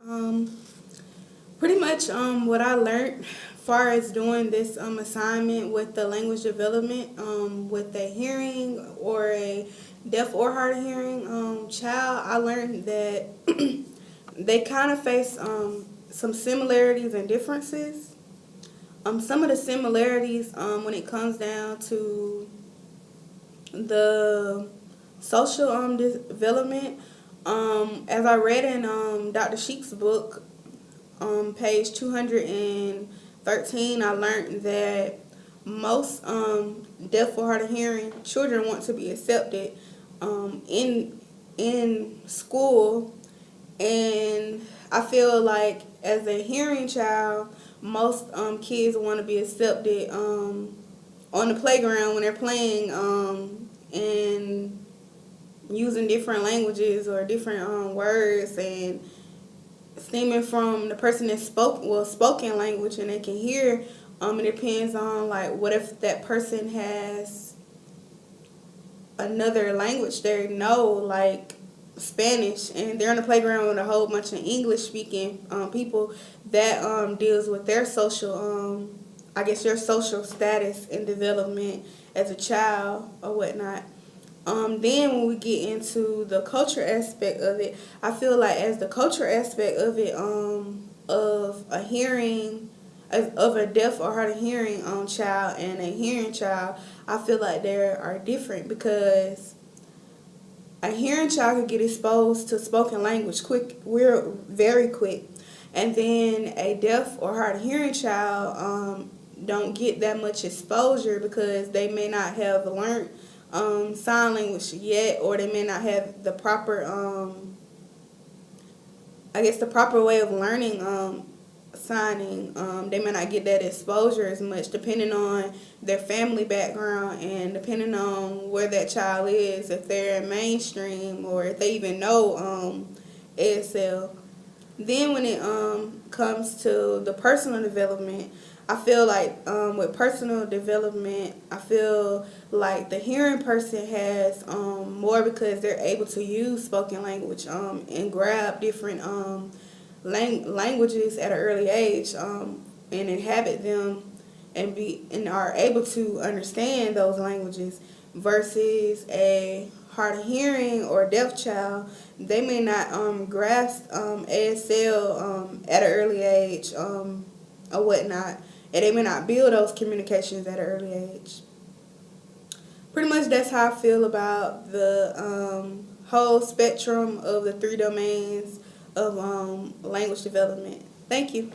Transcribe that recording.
Um, Pretty much what I learned far as doing this assignment with the language development with a hearing or a deaf or hard of hearing child, I learned that they kind of face some similarities and differences. Some of the similarities when it comes down to the social development, as I read in Dr. Sheik's book, page 213, I learned that most deaf or hard of hearing children want to be accepted in school, and I feel like as a hearing child, most kids want to be accepted on the playground when they're playing and using different languages or different words and stemming from the person that spoken language and they can hear. It depends on like what if that person has another language they know, like Spanish, and they're on the playground with a whole bunch of English speaking people. That deals with their social I guess your social status and development as a child or whatnot. Then when we get into the culture aspect of it, I feel like as the culture aspect of it, of a hearing, of a deaf or hard of hearing child and a hearing child, I feel like they are different because a hearing child can get exposed to spoken language we're very quick, and then a deaf or hard of hearing child don't get that much exposure because they may not have learned sign language yet, or they may not have the proper, I guess, the proper way of learning signing. They may not get that exposure as much, depending on their family background and depending on where that child is, if they're in mainstream or if they even know ASL. Then when it comes to the personal development, I feel like with personal development, I feel like the hearing person has more because they're able to use spoken language and grab different languages at an early age and inhabit them and are able to understand those languages versus a hard of hearing or deaf child. They may not grasp ASL at an early age or whatnot, and they may not build those communications at an early age. Pretty much that's how I feel about the whole spectrum of the three domains of language development. Thank you.